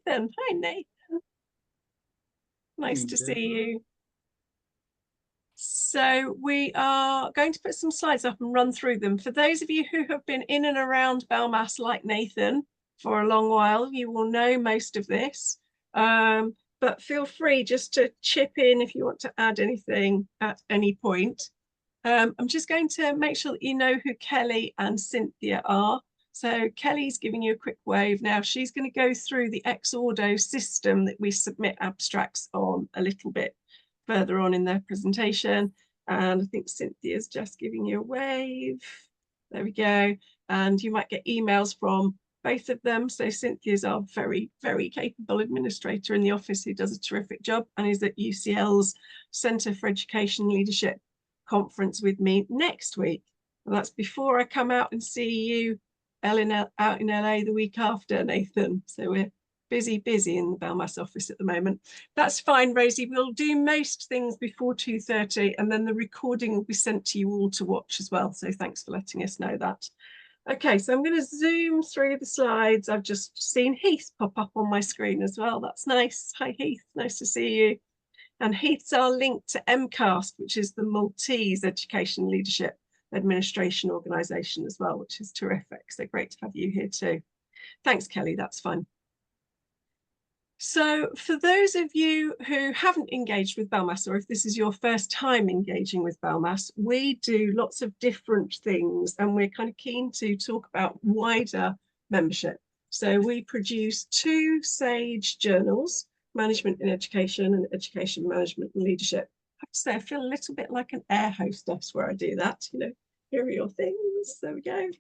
Nathan. Hi, Nathan. Nice to see you. So we are going to put some slides up and run through them. For those of you who have been in and around BELMAS like Nathan for a long while, you will know most of this. But feel free just to chip in if you want to add anything at any point. I'm just going to make sure that you know who Kelly and Cynthia are. So Kelly's giving you a quick wave now. She's going to go through the ex-ordo system that we submit abstracts on a little bit further on in their presentation. And I think Cynthia's just giving you a wave. There we go. And you might get emails from both of them. So Cynthia's our very, very capable administrator in the office who does a terrific job and is at UCL's Centre for Education Leadership conference with me next week. And that's before I come out and see you out in LA the week after, Nathan. So we're busy in the BELMAS office at the moment. That's fine, Rosie. We'll do most things before 2:30 and then the recording will be sent to you all to watch as well. So thanks for letting us know that. Okay, so I'm going to zoom through the slides. I've just seen Heath pop up on my screen as well. That's nice. Hi, Heath. Nice to see you. And Heath's our link to MCAST, which is the Maltese Education Leadership Administration Organisation as well, which is terrific. So great to have you here too. Thanks, Kelly. That's fun. So for those of you who haven't engaged with BELMAS, or if this is your first time engaging with BELMAS, we do lots of different things and we're kind of keen to talk about wider membership. So we produce 2 SAGE journals, Management in Education and Education Management and Leadership. I have to say, I feel a little bit like an air hostess where I do that, you know, here are your things, there we go.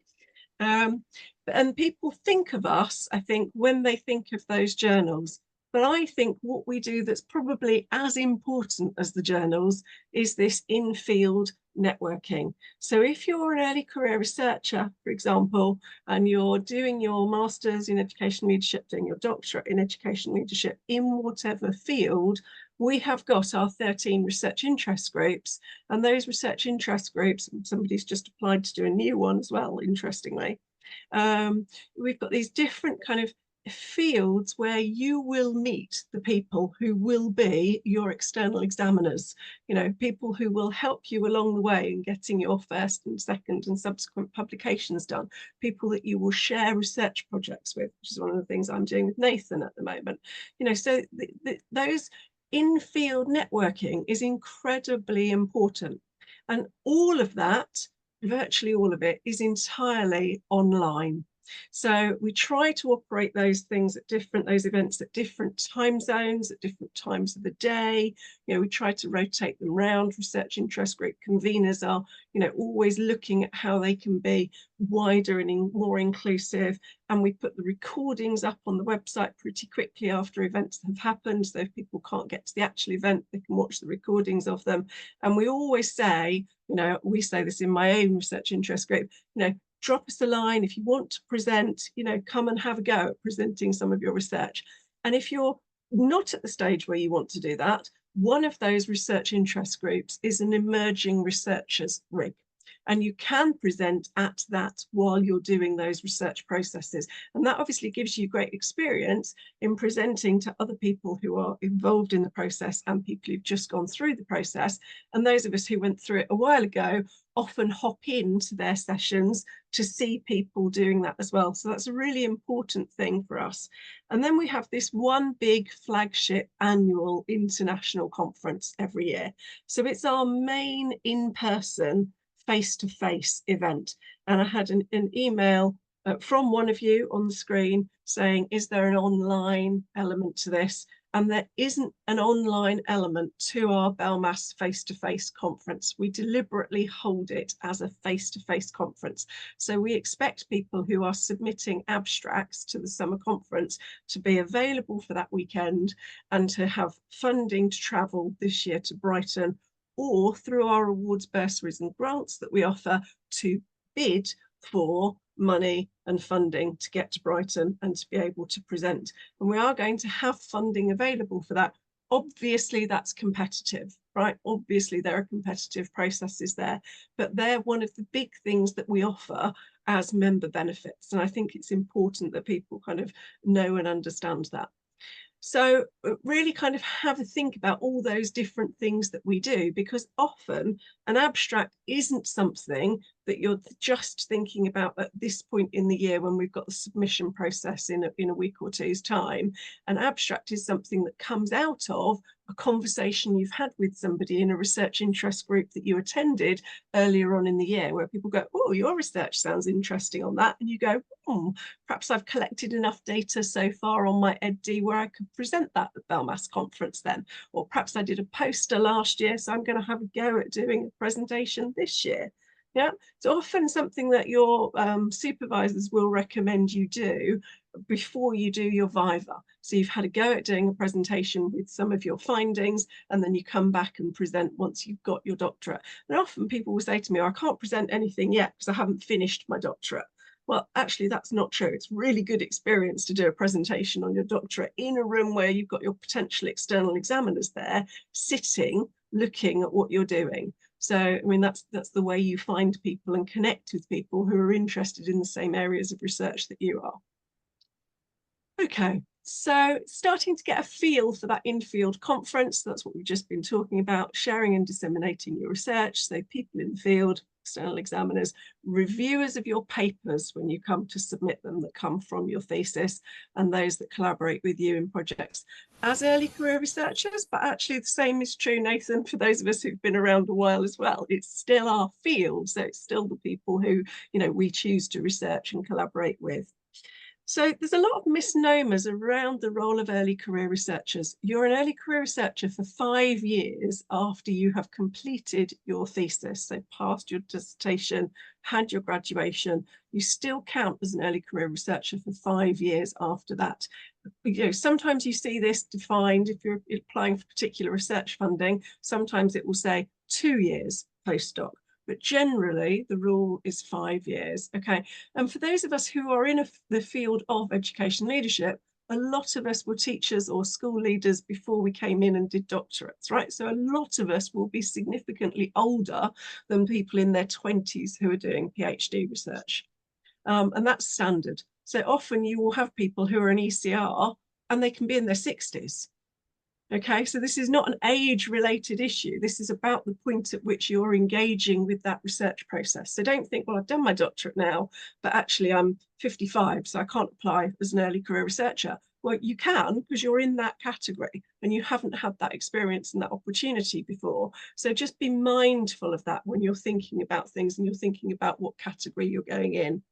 And people think of us, I think, when they think of those journals. But I think what we do that's probably as important as the journals is this in-field networking. So if you're an early career researcher, for example, and you're doing your master's in education leadership, doing your doctorate in education leadership in whatever field, we have got our 13 research interest groups. And those research interest groups, somebody's just applied to do a new one as well, interestingly. We've got these different kind of fields where you will meet the people who will be your external examiners, you know, people who will help you along the way in getting your first and second and subsequent publications done, people that you will share research projects with, which is one of the things I'm doing with Nathan at the moment. You know, so those in-field networking is incredibly important. And all of that, virtually all of it, is entirely online. So we try to operate those things at those events at different time zones, at different times of the day. You know, we try to rotate them around. Research interest group conveners are, you know, always looking at how they can be wider and more inclusive. And we put the recordings up on the website pretty quickly after events have happened. So if people can't get to the actual event, they can watch the recordings of them. And we always say, you know, we say this in my own research interest group, you know, drop us a line if you want to present, you know, come and have a go at presenting some of your research. And if you're not at the stage where you want to do that, one of those research interest groups is an emerging researchers rig. And you can present at that while you're doing those research processes. And that obviously gives you great experience in presenting to other people who are involved in the process and people who've just gone through the process. And those of us who went through it a while ago often hop into their sessions to see people doing that as well. So that's a really important thing for us. And then we have this one big flagship annual international conference every year. So it's our main in-person face-to-face event. And I had an email from one of you on the screen saying, is there an online element to this? And there isn't an online element to our BELMAS face-to-face conference. We deliberately hold it as a face-to-face conference. So we expect people who are submitting abstracts to the summer conference to be available for that weekend and to have funding to travel this year to Brighton, or through our awards, bursaries and grants that we offer to bid for money and funding to get to Brighton and to be able to present. And we are going to have funding available for that. Obviously, that's competitive, right? Obviously, there are competitive processes there, but they're one of the big things that we offer as member benefits. And I think it's important that people kind of know and understand that. So really kind of have a think about all those different things that we do, because often an abstract isn't something that you're just thinking about at this point in the year when we've got the submission process in a week or two's time. An abstract is something that comes out of a conversation you've had with somebody in a research interest group that you attended earlier on in the year, where people go, oh, your research sounds interesting on that. And you go, perhaps I've collected enough data so far on my EdD where I could present that at BELMAS conference then. Or perhaps I did a poster last year, so I'm going to have a go at doing a presentation this year. Yeah, it's often something that your supervisors will recommend you do before you do your Viva. So you've had a go at doing a presentation with some of your findings, and then you come back and present once you've got your doctorate. And often people will say to me, oh, I can't present anything yet because I haven't finished my doctorate. Well, actually, that's not true. It's really good experience to do a presentation on your doctorate in a room where you've got your potential external examiners there, sitting, looking at what you're doing. So, I mean, that's the way you find people and connect with people who are interested in the same areas of research that you are. Okay, so starting to get a feel for that in-field conference, that's what we've just been talking about, sharing and disseminating your research. So people in the field, external examiners, reviewers of your papers when you come to submit them that come from your thesis, and those that collaborate with you in projects as early career researchers. But actually the same is true, Nathan, for those of us who've been around a while as well. It's still our field, so it's still the people who, you know, we choose to research and collaborate with. So there's a lot of misnomers around the role of early career researchers. You're an early career researcher for 5 years after you have completed your thesis, so passed your dissertation, had your graduation. You still count as an early career researcher for 5 years after that. You know, sometimes you see this defined if you're applying for particular research funding. Sometimes it will say 2 years postdoc. But generally, the rule is 5 years, okay? And for those of us who are in the field of education leadership, a lot of us were teachers or school leaders before we came in and did doctorates, right? So a lot of us will be significantly older than people in their 20s who are doing PhD research. And that's standard. So often you will have people who are an ECR and they can be in their 60s. Okay, so this is not an age-related issue. This is about the point at which you're engaging with that research process. So don't think, well, I've done my doctorate now, but actually I'm 55, so I can't apply as an early career researcher. Well, you can, because you're in that category and you haven't had that experience and that opportunity before. So just be mindful of that when you're thinking about things and you're thinking about what category you're going in.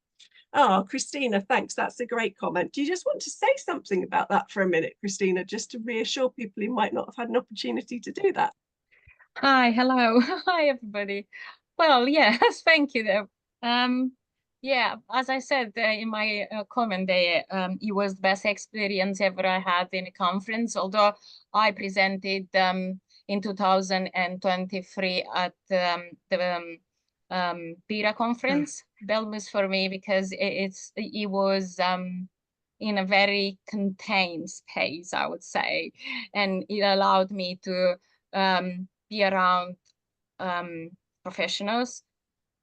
Oh, Christina, thanks. That's a great comment. Do you just want to say something about that for a minute, Christina, just to reassure people who might not have had an opportunity to do that? Hi, hello. Hi, everybody. Well, yes, thank you, Deb. Yeah, as I said in my comment there, it was the best experience ever I had in a conference, although I presented in 2023 at the PIRA conference. BELMAS for me because it was in a very contained space, I would say, and it allowed me to be around professionals,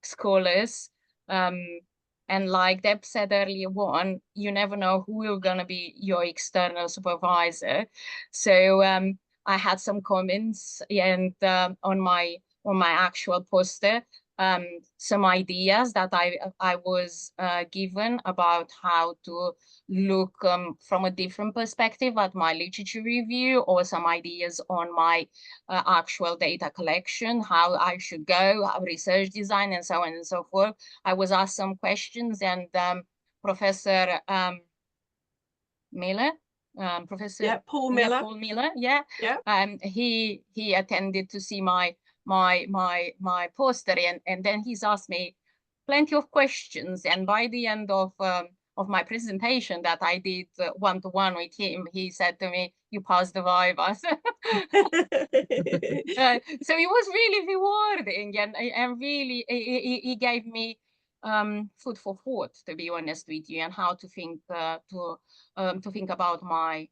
scholars, and like Deb said earlier on, you never know who will gonna be your external supervisor. So I had some comments and on my actual poster, some ideas that I was given about how to look from a different perspective at my literature review, or some ideas on my actual data collection, how I should go, research design, and so on and so forth. I was asked some questions, and Professor Miller, Professor Paul Miller. Paul Miller, Yeah. he attended to see my poster, and then he's asked me plenty of questions, and by the end of my presentation that I did one-to-one with him, he said to me, "You passed the Viva." So it was really rewarding, and really he gave me food for thought, to be honest with you, and how to think about my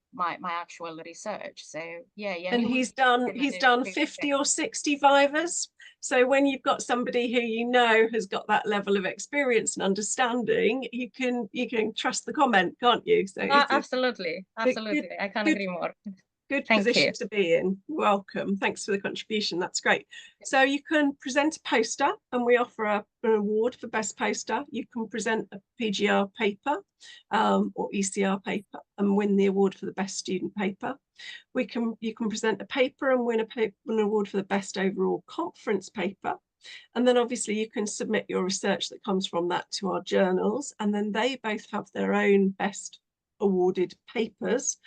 actual research. So yeah, And he's done 50 or 60 vivas. So when you've got somebody who you know has got that level of experience and understanding, you can trust the comment, can't you? So absolutely, good, I can't good, agree more. good Thank position you. to be in. Welcome. Thanks for the contribution. That's great. So you can present a poster, and we offer an award for best poster. You can present a PGR paper or ECR paper and win the award for the best student paper. You can present a paper and win an award for the best overall conference paper. And then obviously you can submit your research that comes from that to our journals, and then they both have their own best awarded papers.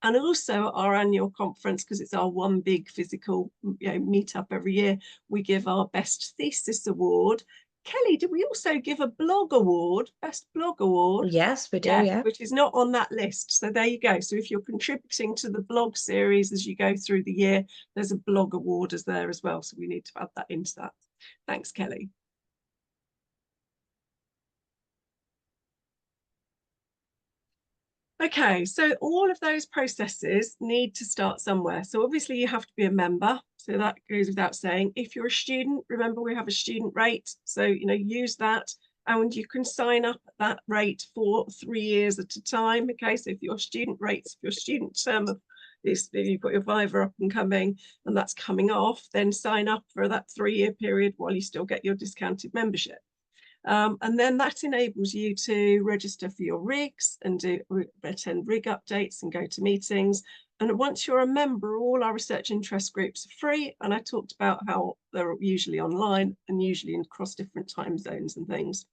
And also our annual conference, because it's our one big physical meet up every year, we give our best thesis award. Kelly, did we also give a blog award, best blog award? Yes, we do, yeah. Which is not on that list. So there you go. So if you're contributing to the blog series as you go through the year, there's a blog award as there as well. So we need to add that into that. Thanks, Kelly. Okay, so all of those processes need to start somewhere. So obviously you have to be a member. So that goes without saying. If you're a student, remember we have a student rate. So, use that, and you can sign up at that rate for 3 years at a time. Okay, so if your student term is, you've got your Viva up and coming and that's coming off, then sign up for that 3-year period while you still get your discounted membership. And then that enables you to register for your rigs and attend rig updates and go to meetings. And once you're a member, all our research interest groups are free. And I talked about how they're usually online and usually across different time zones and things.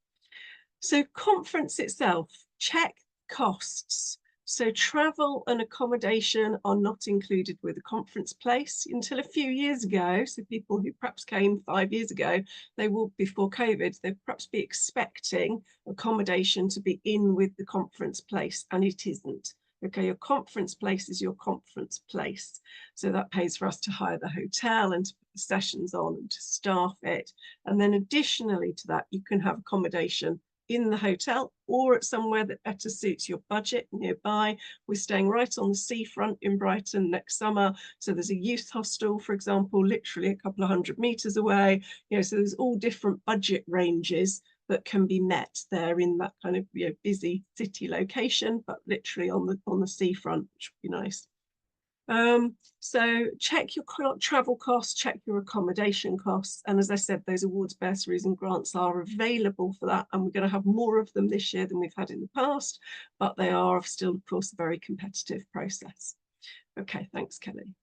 So conference itself, check costs. So travel and accommodation are not included with the conference place until a few years ago. So people who perhaps came 5 years ago, they will, before COVID, they'd perhaps be expecting accommodation to be in with the conference place, and it isn't. Okay, your conference place is your conference place. So that pays for us to hire the hotel and to put the sessions on and to staff it. And then additionally to that, you can have accommodation in the hotel or at somewhere that better suits your budget nearby. We're staying right on the seafront in Brighton next summer. So there's a youth hostel, for example, literally a couple of 100 meters away. So there's all different budget ranges that can be met there in that kind of busy city location, but literally on the seafront, which would be nice. So check your travel costs, check your accommodation costs. And as I said, those awards, bursaries and grants are available for that. And we're going to have more of them this year than we've had in the past, but they are still, of course, a very competitive process. Okay, thanks, Kelly.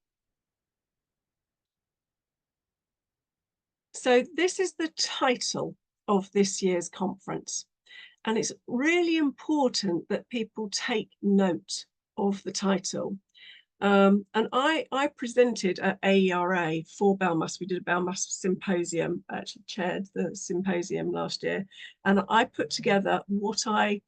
So this is the title of this year's conference. And it's really important that people take note of the title. And I presented at AERA for BELMAS. We did a BELMAS symposium, I actually chaired the symposium last year. And I put together what I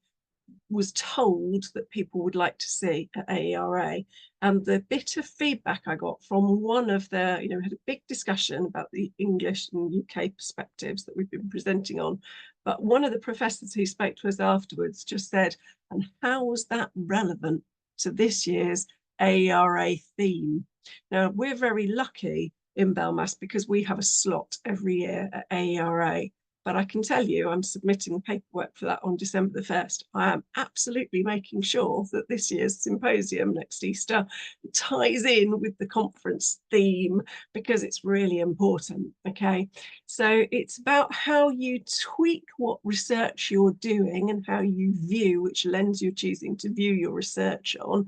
was told that people would like to see at AERA. And the bit of feedback I got from one of their, we had a big discussion about the English and UK perspectives that we've been presenting on. But one of the professors who spoke to us afterwards just said, and how was that relevant to this year's AERA theme? Now, we're very lucky in BELMAS because we have a slot every year at AERA. But I can tell you, I'm submitting paperwork for that on December the 1st. I am absolutely making sure that this year's symposium next Easter ties in with the conference theme because it's really important, okay? So it's about how you tweak what research you're doing and how you view, which lens you're choosing to view your research on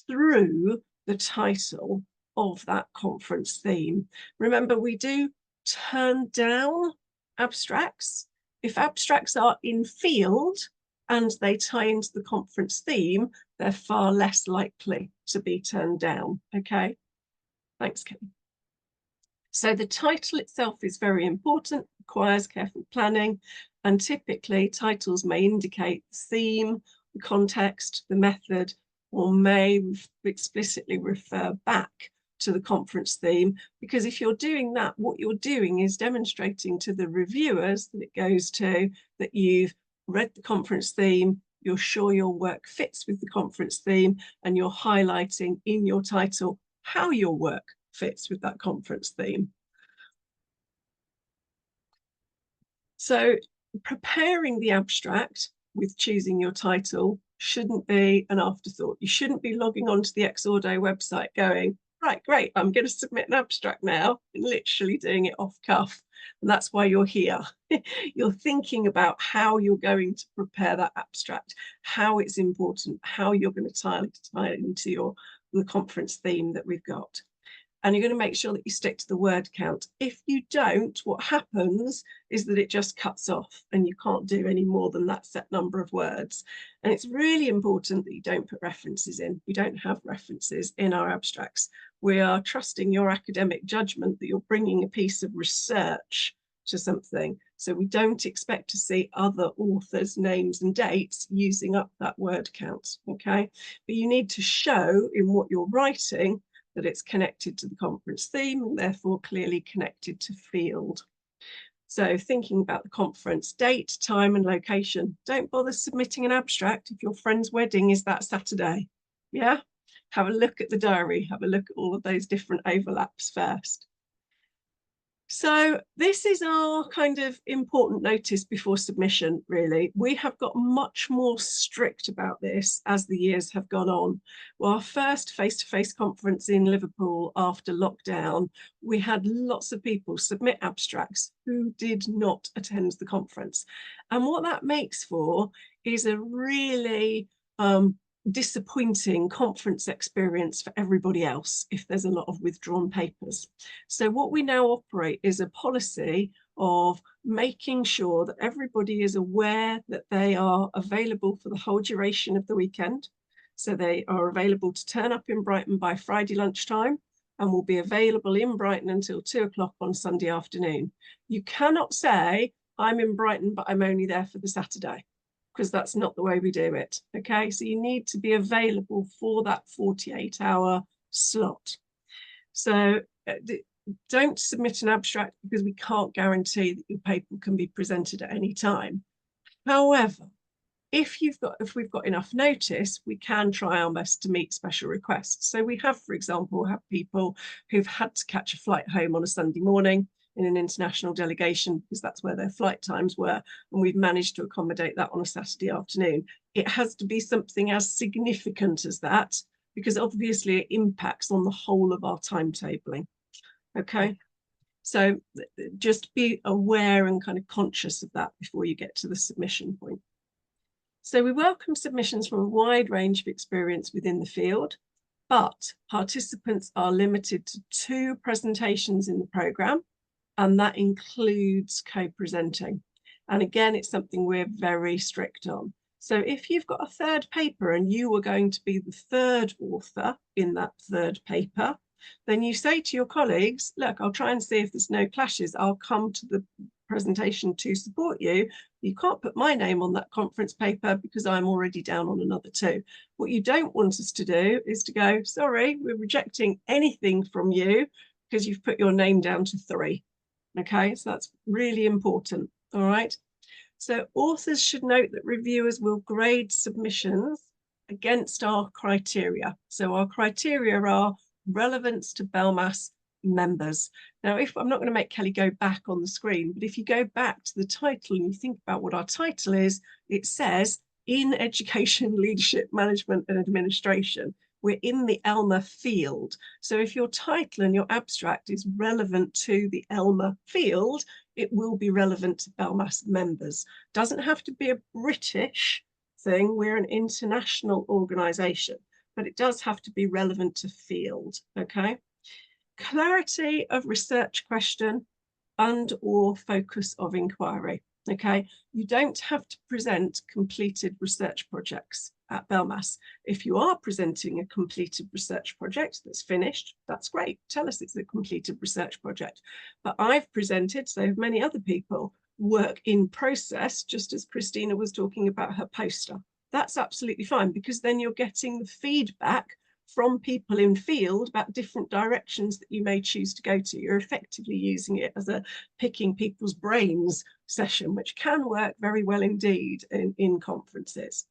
through the title of that conference theme. Remember, we do turn down abstracts. If abstracts are in field and they tie into the conference theme, they're far less likely to be turned down. Okay, thanks, Kelly. So the title itself is very important, requires careful planning, and typically titles may indicate the theme, the context, the method, or may explicitly refer back to the conference theme, because if you're doing that, what you're doing is demonstrating to the reviewers that it goes to that you've read the conference theme, you're sure your work fits with the conference theme, and you're highlighting in your title how your work fits with that conference theme. So preparing the abstract with choosing your title shouldn't be an afterthought. You shouldn't be logging onto the Exordo website going, right, great, I'm going to submit an abstract now, and literally doing it off cuff. And that's why you're here. You're thinking about how you're going to prepare that abstract, how it's important, how you're going to tie it into the conference theme that we've got. And you're going to make sure that you stick to the word count. If you don't, what happens is that it just cuts off and you can't do any more than that set number of words. And it's really important that you don't put references in. We don't have references in our abstracts. We are trusting your academic judgment that you're bringing a piece of research to something. So we don't expect to see other authors' names and dates using up that word count, okay? But you need to show in what you're writing that it's connected to the conference theme and therefore clearly connected to field. So thinking about the conference date, time and location. Don't bother submitting an abstract if your friend's wedding is that Saturday. Yeah, have a look at the diary, have a look at all of those different overlaps first. So this is our kind of important notice before submission, really. We have got much more strict about this as the years have gone on. Well, our first face-to-face conference in Liverpool after lockdown, we had lots of people submit abstracts who did not attend the conference. And what that makes for is a really disappointing conference experience for everybody else if there's a lot of withdrawn papers. So what we now operate is a policy of making sure that everybody is aware that they are available for the whole duration of the weekend. So they are available to turn up in Brighton by Friday lunchtime and will be available in Brighton until 2 o'clock on Sunday afternoon. You cannot say, I'm in Brighton, but I'm only there for the Saturday, because that's not the way we do it, okay? So you need to be available for that 48-hour slot. So don't submit an abstract because we can't guarantee that your paper can be presented at any time. However, if we've got enough notice, we can try our best to meet special requests. So we have, for example, people who've had to catch a flight home on a Sunday morning in an international delegation because that's where their flight times were, and we've managed to accommodate that on a Saturday afternoon. It has to be something as significant as that, because obviously it impacts on the whole of our timetabling, okay? So just be aware and kind of conscious of that before you get to the submission point. So we welcome submissions from a wide range of experience within the field, but participants are limited to 2 presentations in the programme, and that includes co-presenting. And again, it's something we're very strict on. So if you've got a 3rd paper and you are going to be the 3rd author in that 3rd paper, then you say to your colleagues, look, I'll try and see if there's no clashes. I'll come to the presentation to support you. You can't put my name on that conference paper because I'm already down on another 2. What you don't want us to do is to go, sorry, we're rejecting anything from you because you've put your name down to 3. Okay, so that's really important. All right. So authors should note that reviewers will grade submissions against our criteria. So our criteria are relevance to BELMAS members. Now, if I'm not going to make Kelly go back on the screen, but if you go back to the title and you think about what our title is, it says in education, leadership, management and administration. We're in the ELMA field. So if your title and your abstract is relevant to the ELMA field, it will be relevant to BELMAS members. Doesn't have to be a British thing. We're an international organisation, but it does have to be relevant to field, okay? Clarity of research question and or focus of inquiry, okay? You don't have to present completed research projects at BELMAS. If you are presenting a completed research project that's finished, that's great. Tell us it's a completed research project. But I've presented, so have many other people, work in process, just as Christina was talking about her poster. That's absolutely fine, because then you're getting the feedback from people in field about different directions that you may choose to go to. You're effectively using it as a picking people's brains session, which can work very well indeed in conferences.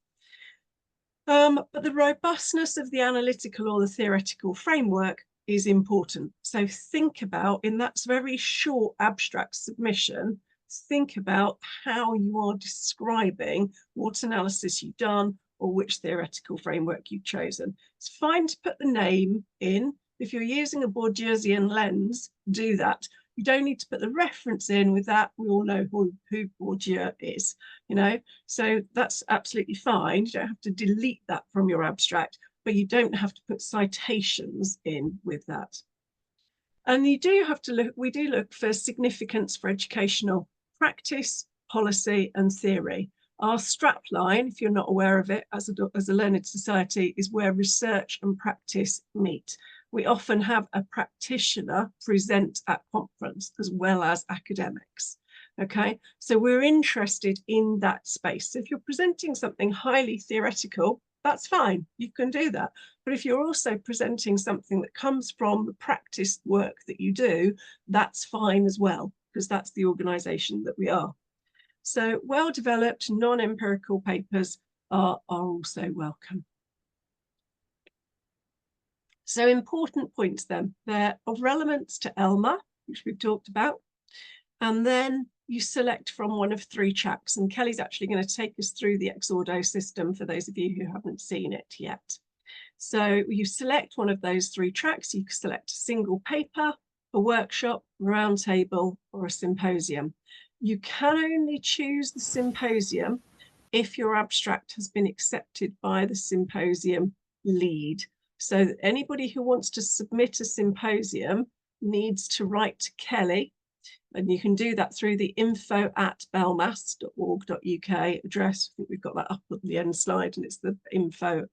But the robustness of the analytical or the theoretical framework is important. So think about, in that very short abstract submission, think about how you are describing what analysis you've done or which theoretical framework you've chosen. It's fine to put the name in. If you're using a Bourdieusian lens, do that. You don't need to put the reference in. With that, we all know who Bourdieu is, you know, so that's absolutely fine. You don't have to delete that from your abstract, but you don't have to put citations in with that. And you do have to look, we do look for significance for educational practice, policy, and theory. Our strapline, if you're not aware of it, as a learned society, is where research and practice meet. We often have a practitioner present at conference as well as academics. Okay, so we're interested in that space. So if you're presenting something highly theoretical, that's fine, you can do that. But if you're also presenting something that comes from the practice work that you do, that's fine as well, because that's the organization that we are. So well-developed non-empirical papers are also welcome. So important points then, they're of relevance to ELMA, which we've talked about, and then you select from one of 3 tracks, and Kelly's actually going to take us through the Exordo system for those of you who haven't seen it yet. So you select one of those 3 tracks. You can select a single paper, a workshop, a roundtable, or a symposium. You can only choose the symposium if your abstract has been accepted by the symposium lead. So that anybody who wants to submit a symposium needs to write to Kelly, and you can do that through the info@belmas.org.uk address. I think we've got that up at the end slide, and it's the info@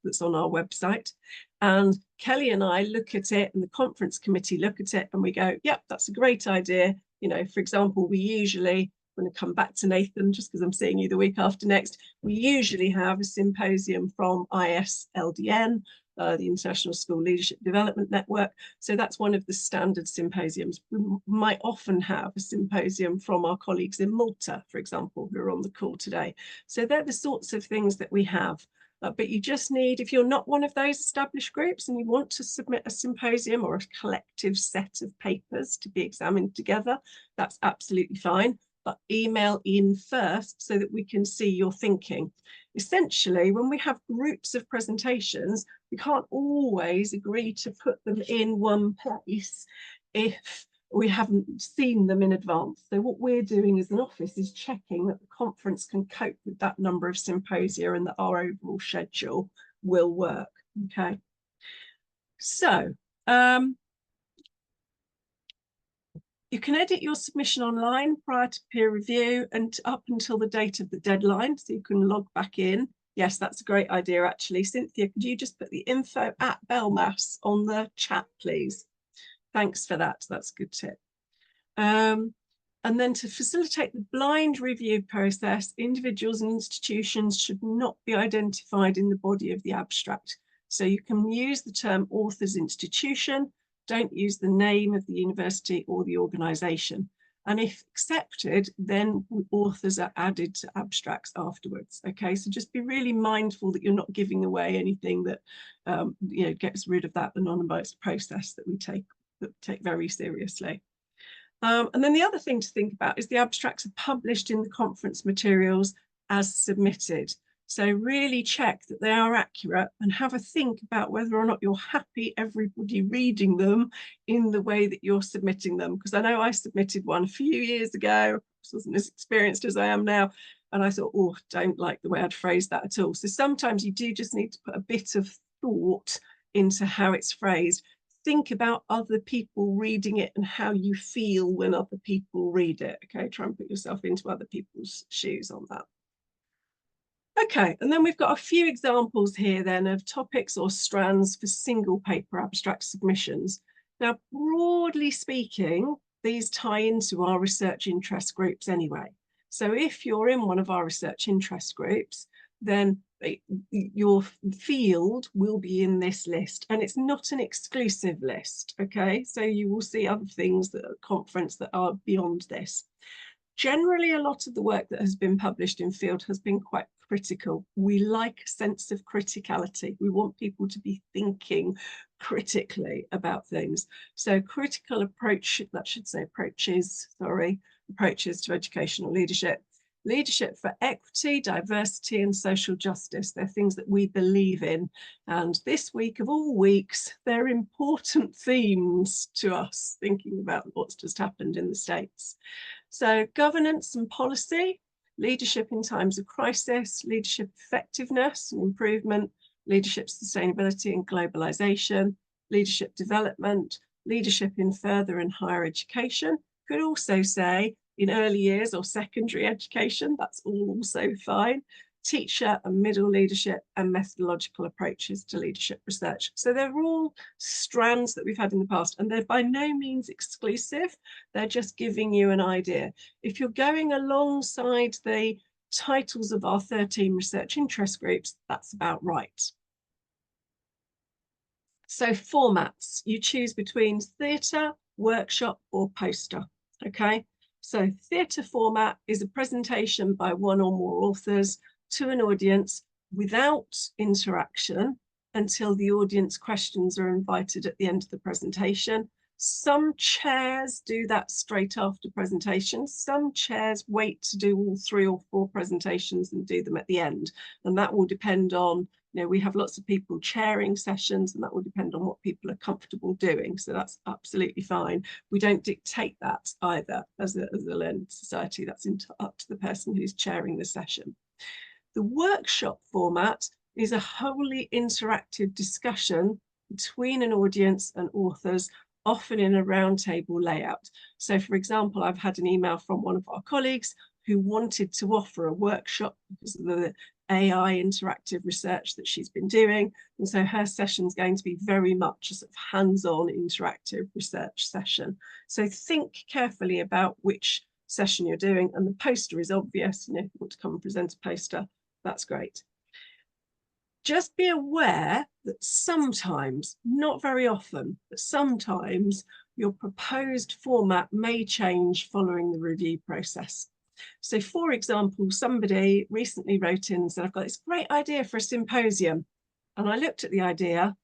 that's on our website. And Kelly and I look at it, and the conference committee look at it, and we go, yep, that's a great idea. You know, for example, we usually, I'm going to come back to Nathan just because I'm seeing you the week after next, we usually have a symposium from ISLDN, the International School Leadership Development Network. So that's one of the standard symposiums. We might often have a symposium from our colleagues in Malta, for example, who are on the call today. So they're the sorts of things that we have. But you just need, if you're not one of those established groups and you want to submit a symposium or a collective set of papers to be examined together, that's absolutely fine. But email in first so that we can see your thinking. Essentially, when we have groups of presentations, we can't always agree to put them in one place if we haven't seen them in advance. So what we're doing as an office is checking that the conference can cope with that number of symposia and that our overall schedule will work. Okay. So you can edit your submission online prior to peer review and up until the date of the deadline, so you can log back in. Yes, that's a great idea, actually. Cynthia, could you just put the info@belmas on the chat, please? Thanks for that. That's a good tip. And then to facilitate the blind review process, individuals and institutions should not be identified in the body of the abstract. So you can use the term author's institution. Don't use the name of the university or the organization. And if accepted, then authors are added to abstracts afterwards. Okay, so just be really mindful that you're not giving away anything that you know, gets rid of that anonymized process that we take very seriously. And then the other thing to think about is the abstracts are published in the conference materials as submitted. So really check that they are accurate and have a think about whether or not you're happy everybody reading them in the way that you're submitting them. Because I know I submitted one a few years ago, I wasn't as experienced as I am now, and I thought, oh, don't like the way I'd phrased that at all. So sometimes you do just need to put a bit of thought into how it's phrased. Think about other people reading it and how you feel when other people read it. Okay, try and put yourself into other people's shoes on that. Okay, and then we've got a few examples here then of topics or strands for single paper abstract submissions. Now, broadly speaking, these tie into our research interest groups anyway. So if you're in one of our research interest groups, then your field will be in this list, and it's not an exclusive list, okay? So you will see other things that are conference that are beyond this. Generally, a lot of the work that has been published in field has been quite critical. We like a sense of criticality. We want people to be thinking critically about things. So critical approach, that should say approaches, sorry, approaches to educational leadership. Leadership for equity, diversity, and social justice. They're things that we believe in. And this week of all weeks, they're important themes to us, thinking about what's just happened in the States. So governance and policy, leadership in times of crisis, leadership effectiveness and improvement, leadership sustainability and globalization, leadership development, leadership in further and higher education. Could also say in early years or secondary education, that's also fine. Teacher and middle leadership and methodological approaches to leadership research. So they're all strands that we've had in the past, and they're by no means exclusive. They're just giving you an idea. If you're going alongside the titles of our 13 research interest groups, that's about right. So formats, you choose between theatre, workshop, or poster, okay? So theatre format is a presentation by one or more authors to an audience without interaction until the audience questions are invited at the end of the presentation. Some chairs do that straight after presentations. Some chairs wait to do all 3 or 4 presentations and do them at the end. And that will depend on, you know, we have lots of people chairing sessions, and that will depend on what people are comfortable doing. So that's absolutely fine. We don't dictate that either as a learned society. That's up to the person who's chairing the session. The workshop format is a wholly interactive discussion between an audience and authors, often in a roundtable layout. So for example, I've had an email from one of our colleagues who wanted to offer a workshop because of the AI interactive research that she's been doing. And so her session is going to be very much a sort of hands-on interactive research session. So think carefully about which session you're doing, and the poster is obvious. You know, if you want to come and present a poster, that's great. Just be aware that sometimes, not very often, but sometimes your proposed format may change following the review process. So for example, somebody recently wrote in and said, I've got this great idea for a symposium. And I looked at the idea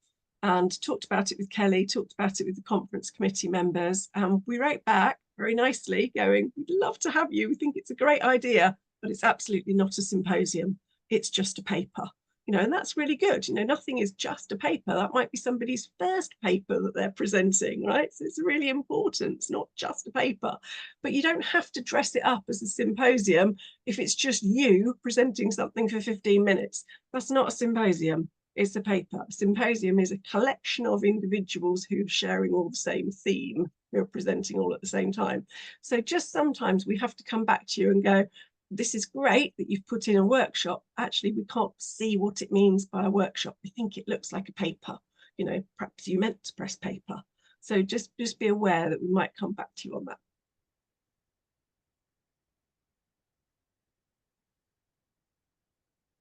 and talked about it with Kelly, talked about it with the conference committee members, and we wrote back very nicely going, we'd love to have you. We think it's a great idea, but it's absolutely not a symposium. It's just a paper. You know, and that's really good. You know, nothing is just a paper. That might be somebody's first paper that they're presenting, right? So it's really important. It's not just a paper, but you don't have to dress it up as a symposium if it's just you presenting something for 15 minutes. That's not a symposium. It's a paper. A symposium is a collection of individuals who are sharing all the same theme, who are presenting all at the same time. So just sometimes we have to come back to you and go, this is great that you've put in a workshop. Actually, we can't see what it means by a workshop. We think it looks like a paper. You know, perhaps you meant to press paper. So just be aware that we might come back to you on that.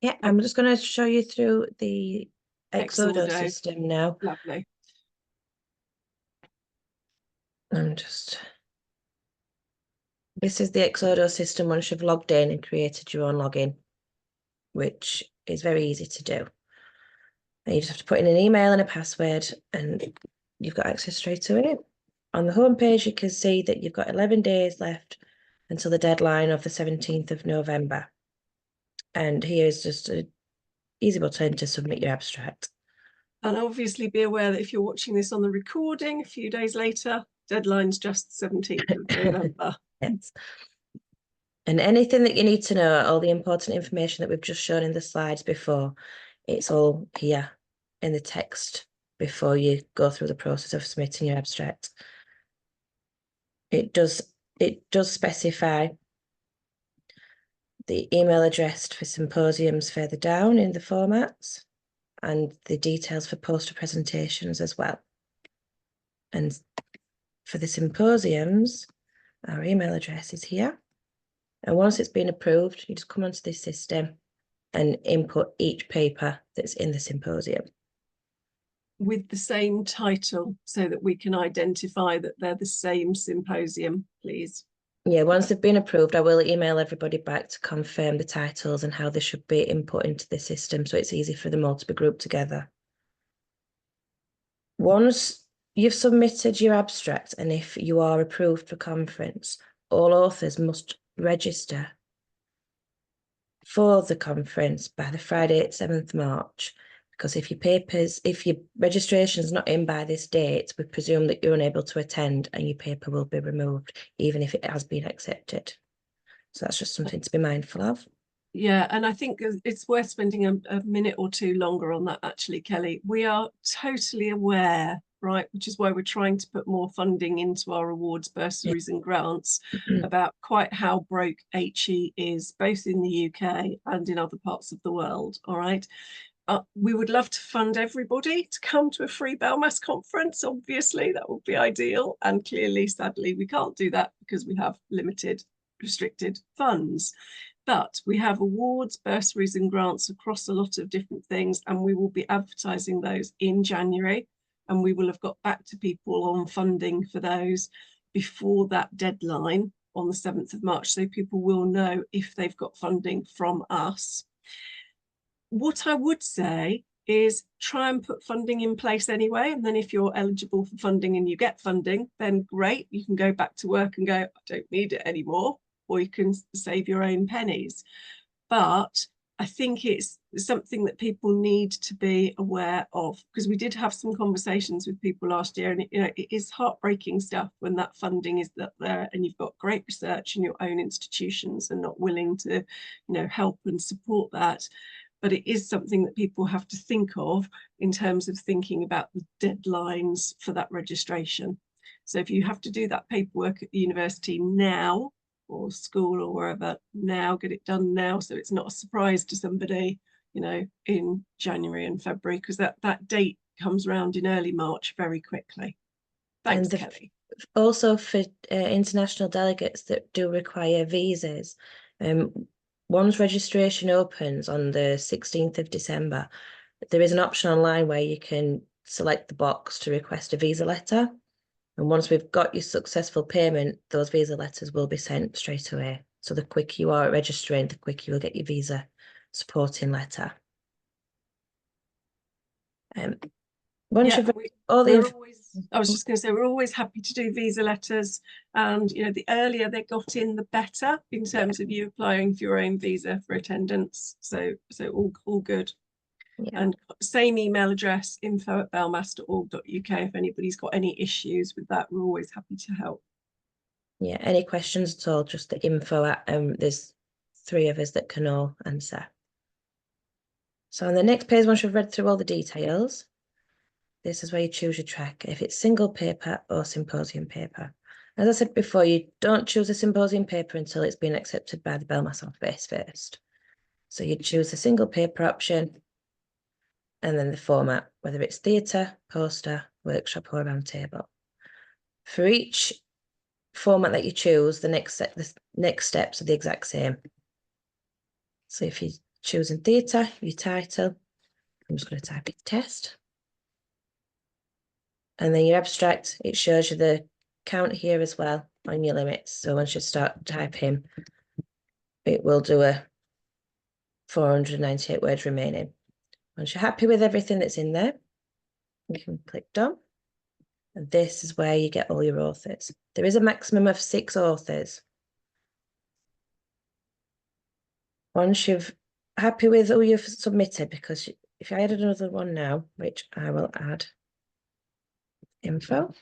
Yeah, I'm just going to show you through the Exodo system now. Lovely. This is the Exodo system once you've logged in and created your own login, which is very easy to do. And you just have to put in an email and a password, and you've got access straight to it. On the homepage, you can see that you've got 11 days left until the deadline of the 17th of November. And here's just an easy button to submit your abstract. And obviously be aware that if you're watching this on the recording a few days later, deadline's just 17th of November. Yes. And anything that you need to know, all the important information that we've just shown in the slides before, it's all here in the text before you go through the process of submitting your abstract. It does specify the email address for symposiums further down in the formats, and the details for poster presentations as well. And for the symposiums, our email address is here. And once it's been approved, you just come onto this system and input each paper that's in the symposium. With the same title so that we can identify that they're the same symposium, please. Yeah, once they've been approved, I will email everybody back to confirm the titles and how they should be input into the system, so it's easy for them all to be grouped together. Once you've submitted your abstract, and if you are approved for conference, all authors must register for the conference by the Friday, 7th March, because if your registration is not in by this date, we presume that you're unable to attend and your paper will be removed, even if it has been accepted. So that's just something to be mindful of. Yeah, and I think it's worth spending a minute or two longer on that, actually, Kelly. We are totally aware, right, which is why we're trying to put more funding into our awards, bursaries and grants, about quite how broke HE is, both in the UK and in other parts of the world, all right? We would love to fund everybody to come to a free BELMAS conference. Obviously, that would be ideal. And clearly, sadly, we can't do that because we have limited, restricted funds. But we have awards, bursaries and grants across a lot of different things, and we will be advertising those in January, and we will have got back to people on funding for those before that deadline on the 7th of March, so people will know if they've got funding from us. What I would say is try and put funding in place anyway, and then if you're eligible for funding and you get funding, then great, you can go back to work and go, I don't need it anymore, or you can save your own pennies. But I think it's something that people need to be aware of, because we did have some conversations with people last year, and it is heartbreaking stuff when that funding is there and you've got great research in your own institutions and not willing to help and support that. But it is something that people have to think of in terms of thinking about the deadlines for that registration. So if you have to do that paperwork at the university now, or school or wherever now, get it done now, so it's not a surprise to somebody, in January and February, because that date comes around in early March very quickly. Thanks, Kelly. Also for international delegates that do require visas, once registration opens on the 16th of December, there is an option online where you can select the box to request a visa letter. And once we've got your successful payment, those visa letters will be sent straight away. So the quicker you are at registering, the quicker you will get your visa supporting letter. I was just going to say, we're always happy to do visa letters, and the earlier they got in, the better in terms of you applying for your own visa for attendance. So all good. Yeah. And same email address, info@belmas.org.uk. If anybody's got any issues with that, we're always happy to help. Yeah, any questions at all, just the info at there's 3 of us that can all answer. So on the next page, once you've read through all the details, this is where you choose your track, if it's single paper or symposium paper. As I said before, you don't choose a symposium paper until it's been accepted by the BELMAS office first. So you choose the single paper option, and then the format, whether it's theatre, poster, workshop or roundtable. For each format that you choose, the next steps are the exact same. So if you're choosing theatre, your title, I'm just going to type in test. And then your abstract, it shows you the count here as well on your limits. So once you start typing, it will do a 498 words remaining. Once you're happy with everything that's in there, you can click done. And this is where you get all your authors. There is a maximum of 6 authors. Once you're happy with who you've submitted, because if I add another one now, which I will add info.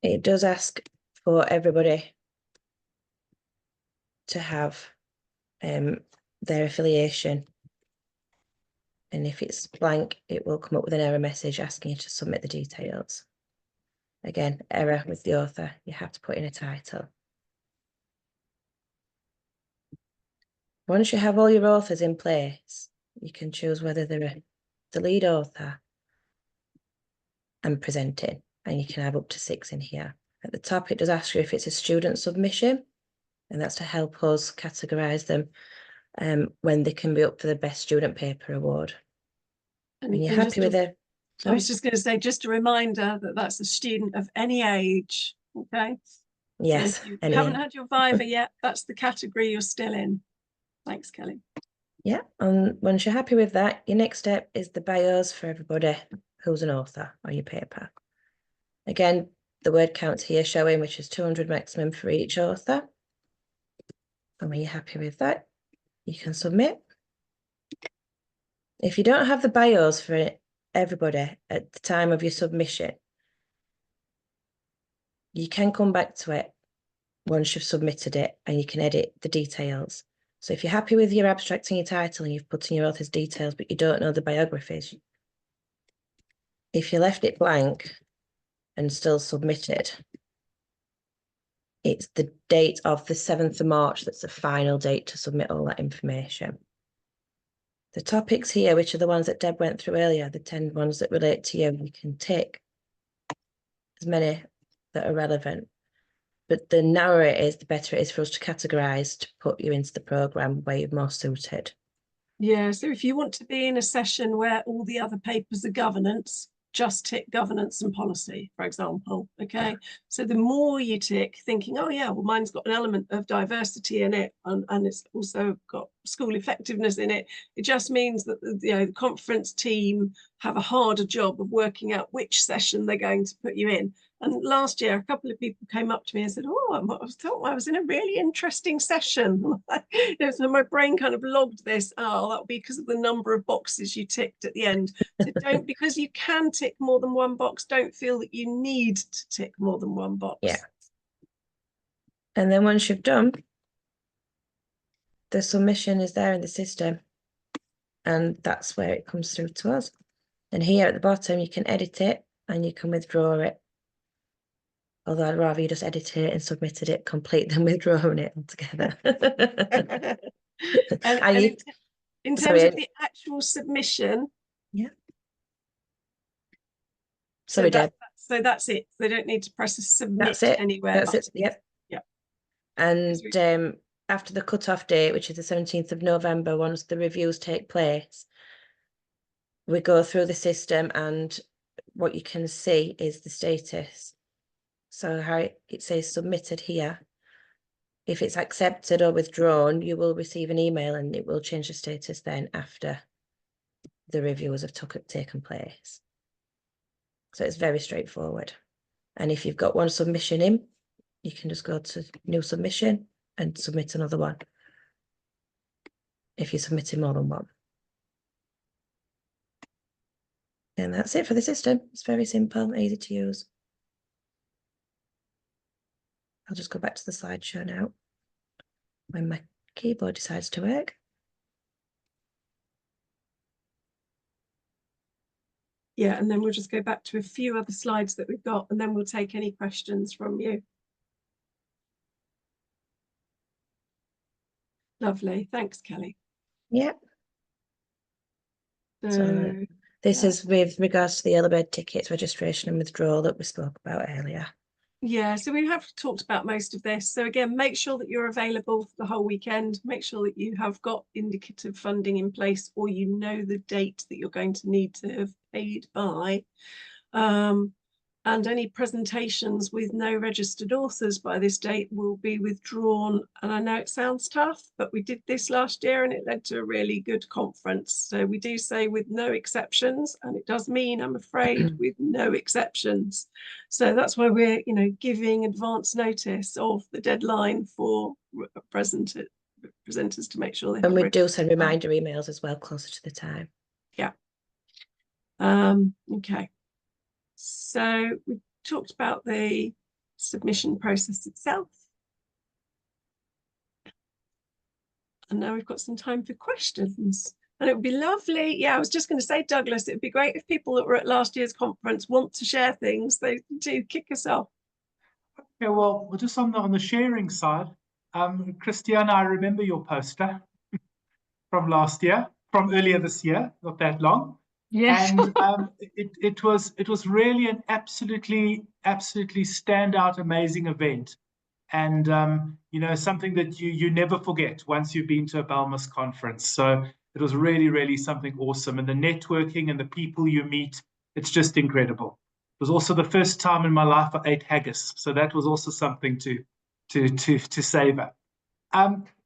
It does ask for everybody to have their affiliation. And if it's blank, it will come up with an error message asking you to submit the details. Again, error with the author, you have to put in a title. Once you have all your authors in place, you can choose whether they're the lead author and presenting, and you can have up to 6 in here. At the top, it does ask you if it's a student submission, and that's to help us categorise them when they can be up for the Best Student Paper Award. And you're happy with it? I was just going to say, just a reminder that that's a student of any age, okay? Yes. So if you haven't had your Viva yet, that's the category you're still in. Thanks, Kelly. Yeah, and once you're happy with that, your next step is the bios for everybody who's an author on your paper. Again, the word count's here showing, which is 200 maximum for each author. And when you're happy with that, you can submit. If you don't have the bios for everybody at the time of your submission, you can come back to it once you've submitted it and you can edit the details. So if you're happy with your abstract and your title and you've put in your author's details, but you don't know the biographies, if you left it blank and still submitted, it's the date of the 7th of March that's the final date to submit all that information. The topics here, which are the ones that Deb went through earlier, the 10 ones that relate to you, you can tick as many that are relevant. But the narrower it is, the better it is for us to categorise to put you into the programme where you're more suited. Yeah, so if you want to be in a session where all the other papers are governance, just tick governance and policy, for example, okay? So the more you tick thinking, oh yeah, well, mine's got an element of diversity in it and it's also got school effectiveness in it, it just means that the conference team have a harder job of working out which session they're going to put you in. And last year, a couple of people came up to me and said, oh, I thought I was in a really interesting session. So my brain kind of logged this. Oh, that'll be because of the number of boxes you ticked at the end. So don't, because you can tick more than one box, don't feel that you need to tick more than one box. Yeah. And then once you've done, the submission is there in the system. And that's where it comes through to us. And here at the bottom, you can edit it and you can withdraw it. Although I'd rather you just edited it and submitted it complete than withdrawing it altogether. and in terms of the actual submission. Yeah. So that's it. They don't need to press a submit anywhere. That's it. Yep. Yeah. And after the cut-off date, which is the 17th of November, once the reviews take place, we go through the system and what you can see is the status. So how it says submitted here. If it's accepted or withdrawn, you will receive an email and it will change the status then after the reviews have taken place. So it's very straightforward. And if you've got one submission in, you can just go to new submission and submit another one if you're submitting more than one. And that's it for the system. It's very simple, easy to use. I'll just go back to the slideshow now when my keyboard decides to work. Yeah, and then we'll just go back to a few other slides that we've got, and then we'll take any questions from you. Lovely. Thanks, Kelly. Yeah. So this is with regards to the early bird tickets registration and withdrawal that we spoke about earlier. Yeah, so we have talked about most of this. So again, make sure that you're available for the whole weekend. Make sure that you have got indicative funding in place, or you know the date that you're going to need to have paid by. And any presentations with no registered authors by this date will be withdrawn. And I know it sounds tough, but we did this last year and it led to a really good conference. So we do say with no exceptions, and it does mean, I'm afraid, with no exceptions. So that's why we're, giving advance notice of the deadline for presenters to make sure they. And we do send reminder emails as well closer to the time. Yeah. Okay. So we talked about the submission process itself. And now we've got some time for questions. And it would be lovely. Yeah, I was just going to say, Douglas, it would be great if people that were at last year's conference want to share things. They do kick us off. Okay, well, just on the sharing side, Christiana, I remember your poster from last year, from earlier this year, not that long. Yes. And it was really an absolutely standout, amazing event. And you know, something that you never forget once you've been to a BELMAS conference. So it was really something awesome, and the networking and the people you meet, it's just incredible. It was also the first time in my life I ate haggis, so that was also something to savor.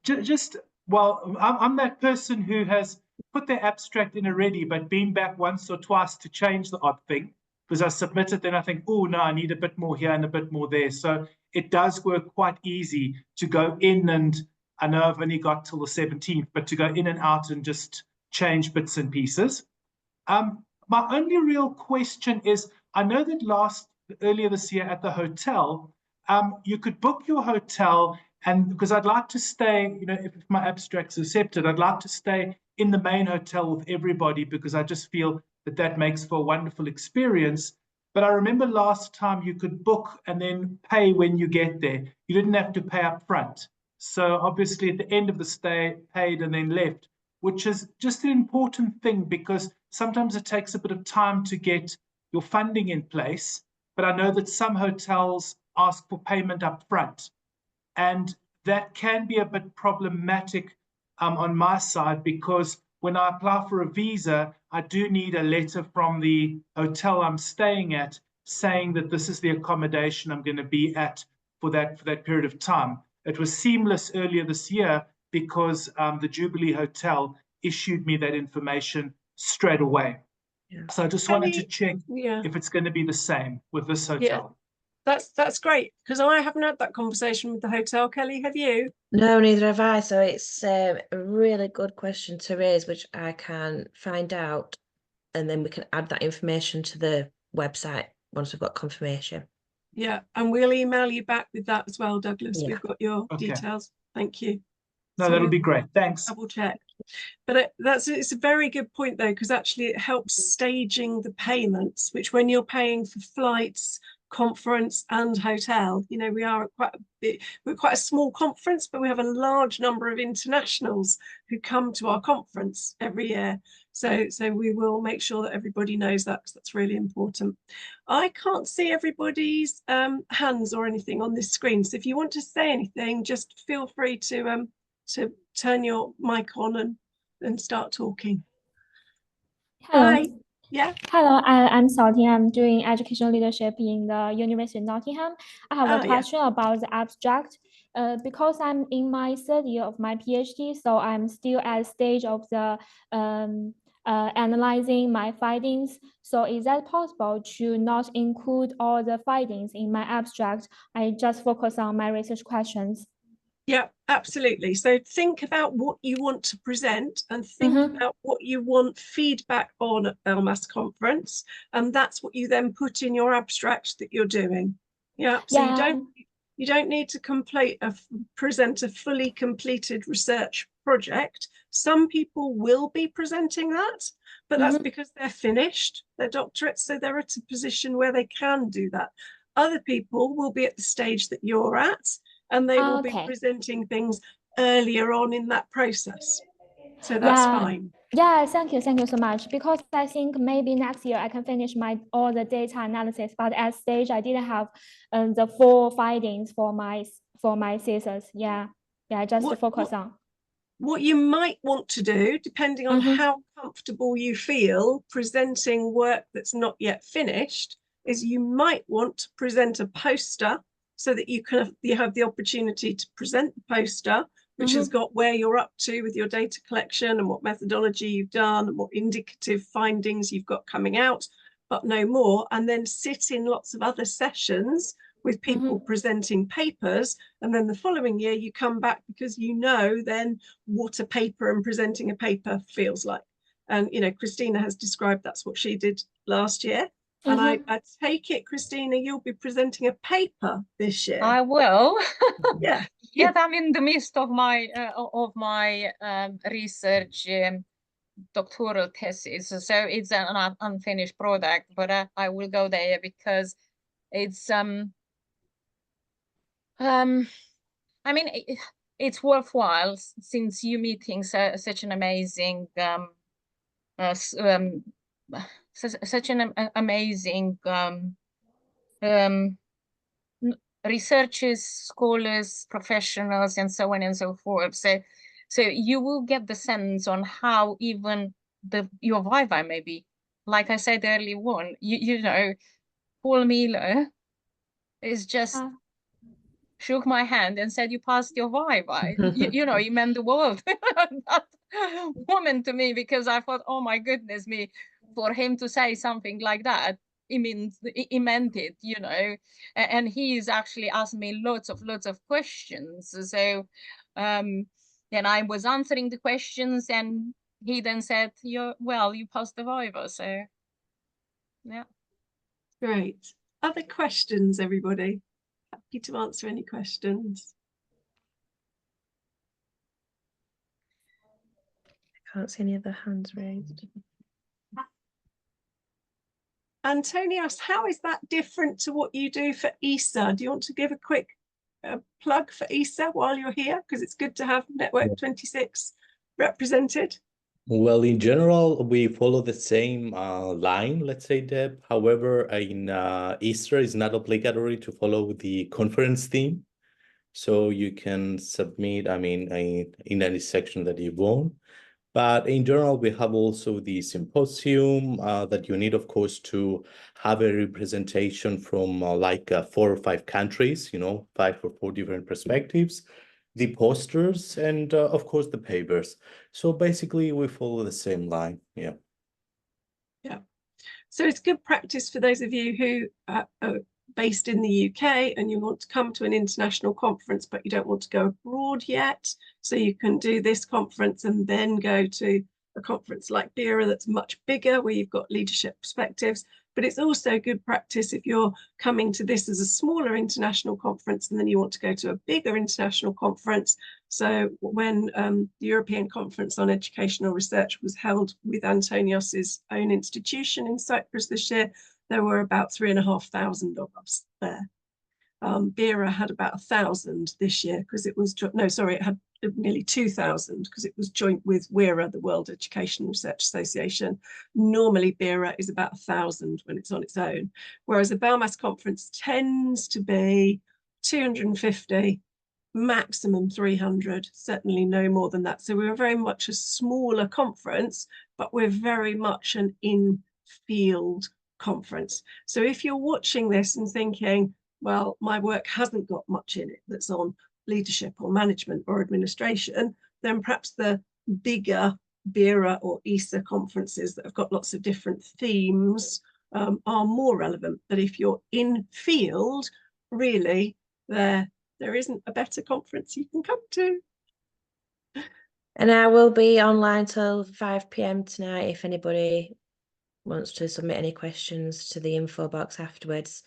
Just well, I'm that person who has put their abstract in already, but been back once or twice to change the odd thing, because I submit it, then I think, oh no, I need a bit more here and a bit more there. So it does work quite easy to go in, and I know I've only got till the 17th, but to go in and out and just change bits and pieces. My only real question is, I know that earlier this year at the hotel, you could book your hotel, and because I'd like to stay, you know, if my abstract's accepted, I'd like to stay in the main hotel with everybody, because I just feel that that makes for a wonderful experience. But I remember last time you could book and then pay when you get there. You didn't have to pay up front. So obviously at the end of the stay, paid and then left, which is just an important thing, because sometimes it takes a bit of time to get your funding in place. But I know that some hotels ask for payment up front, and that can be a bit problematic on my side, because when I apply for a visa, I do need a letter from the hotel I'm staying at saying that this is the accommodation I'm going to be at for that period of time. It was seamless earlier this year, because the Jubilee Hotel issued me that information straight away. Yeah. So I just wanted to check if it's going to be the same with this hotel. That's great, because I haven't had that conversation with the hotel. Kelly, have you? No, neither have I. So it's a really good question to raise, which I can find out, and then we can add that information to the website once we've got confirmation. Yeah, and we'll email you back with that as well, Douglas. Yeah. We've got your details. Thank you. No, that'll be great. Thanks. Double check. But it's a very good point though, because actually it helps staging the payments, which when you're paying for flights, conference and hotel, you know, we're quite a small conference, but we have a large number of internationals who come to our conference every year. So we will make sure that everybody knows that, because that's really important. I can't see everybody's hands or anything on this screen. So if you want to say anything, just feel free to turn your mic on and start talking. Hello. Hi. Yeah. Hello, I'm Xiaoting. I'm doing educational leadership in the University of Nottingham. I have a question about the abstract. Because I'm in my third year of my PhD, so I'm still at the stage of the analyzing my findings. So is that possible to not include all the findings in my abstract? I just focus on my research questions. Yeah, absolutely. So think about what you want to present, and think about what you want feedback on at BELMAS conference, and that's what you then put in your abstract that you're doing. Yeah. So you don't need to present a fully completed research project. Some people will be presenting that, but that's because they're finished their doctorate, so they're at a position where they can do that. Other people will be at the stage that you're at, and they will be presenting things earlier on in that process. So that's fine. Yeah, thank you so much. Because I think maybe next year I can finish all the data analysis, but at stage I didn't have the full findings for my thesis. Yeah, just to focus on. What you might want to do, depending on how comfortable you feel presenting work that's not yet finished, is you might want to present a poster, so that you have the opportunity to present the poster, which has got where you're up to with your data collection and what methodology you've done and what indicative findings you've got coming out, but no more. And then sit in lots of other sessions with people presenting papers. And then the following year you come back, because you know then what a paper and presenting a paper feels like. And, you know, Christina has described that's what she did last year. And I take it, Christina, you'll be presenting a paper this year. I will. Yeah. Yes, I'm in the midst of my research doctoral thesis, so it's an unfinished product. But I will go there because it's I mean, it's worthwhile, since you meeting such an amazing such an amazing researchers, scholars, professionals, and so on and so forth. So you will get the sense on how even your Viva maybe, like I said earlier on, you know, Paul Miller is just shook my hand and said, "You passed your Viva." you know, he meant the world. That moment to me, because I thought, oh my goodness me, for him to say something like that, he meant it, you know. And he's actually asked me lots of questions. So and I was answering the questions, and he then said, you passed the Viva. So yeah. Great. Other questions, everybody? Happy to answer any questions. I can't see any other hands raised. Antonios, how is that different to what you do for ESA? Do you want to give a quick plug for ESA while you're here? Because it's good to have Network 26 represented. Well, in general, we follow the same line, let's say, Deb. However, in ESA, it's not obligatory to follow the conference theme. So you can submit, I mean, in any section that you want. But in general, we have also the symposium that you need, of course, to have a representation from 4 or 5 countries, you know, 5 or 4 different perspectives, the posters, and of course, the papers. So basically, we follow the same line. Yeah. Yeah. So it's good practice for those of you who are based in the UK and you want to come to an international conference, but you don't want to go abroad yet. So you can do this conference and then go to a conference like BERA that's much bigger, where you've got leadership perspectives. But it's also good practice if you're coming to this as a smaller international conference and then you want to go to a bigger international conference. So when the European Conference on Educational Research was held with Antonios's own institution in Cyprus this year, there were about 3,500 of us there. BERA had about 1,000 this year because it was, no, sorry, it had nearly 2,000 because it was joint with WERA, the World Education Research Association. Normally BERA is about 1,000 when it's on its own, whereas a BELMAS conference tends to be 250, maximum 300, certainly no more than that. So we're very much a smaller conference, but we're very much an in-field conference. So if you're watching this and thinking, well, my work hasn't got much in it that's on leadership or management or administration, then perhaps the bigger BERA or ESA conferences that have got lots of different themes are more relevant. But if you're in field, really, there isn't a better conference you can come to. And I will be online till 5 p.m. tonight if anybody wants to submit any questions to the info box afterwards.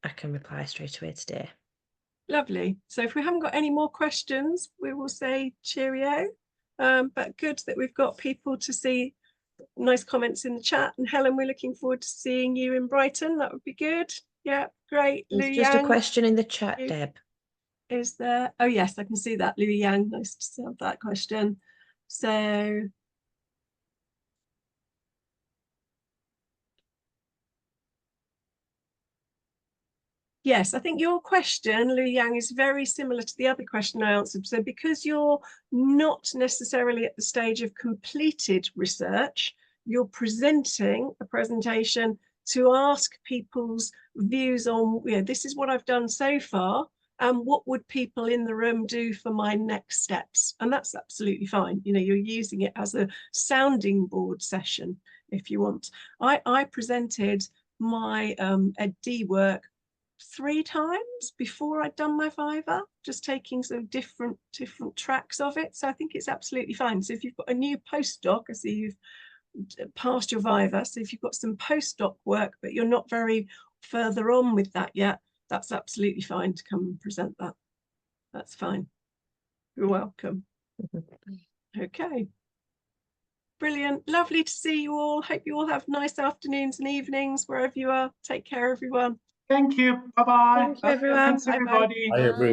I can reply straight away today. Lovely. So if we haven't got any more questions, we will say cheerio. But good that we've got people to see nice comments in the chat. And Helen, we're looking forward to seeing you in Brighton. That would be good. Yeah, great. There's just a question in the chat, Deb. Is there? Oh, yes, I can see that. Liu Yang, nice to have that question. So yes, I think your question, Liu Yang, is very similar to the other question I answered. So because you're not necessarily at the stage of completed research, you're presenting a presentation to ask people's views on, you know, this is what I've done so far, and what would people in the room do for my next steps? And that's absolutely fine. You know, you're using it as a sounding board session if you want. I presented my EdD work 3 times before I'd done my Viva, just taking sort of different tracks of it. So I think it's absolutely fine. So if you've got a new postdoc, I see you've passed your Viva. So if you've got some postdoc work, but you're not very further on with that yet, that's absolutely fine to come and present that. That's fine. You're welcome. Okay. Brilliant. Lovely to see you all. Hope you all have nice afternoons and evenings wherever you are. Take care, everyone. Thank you. Bye-bye. Thank you, everyone. Thanks, everybody. I agree.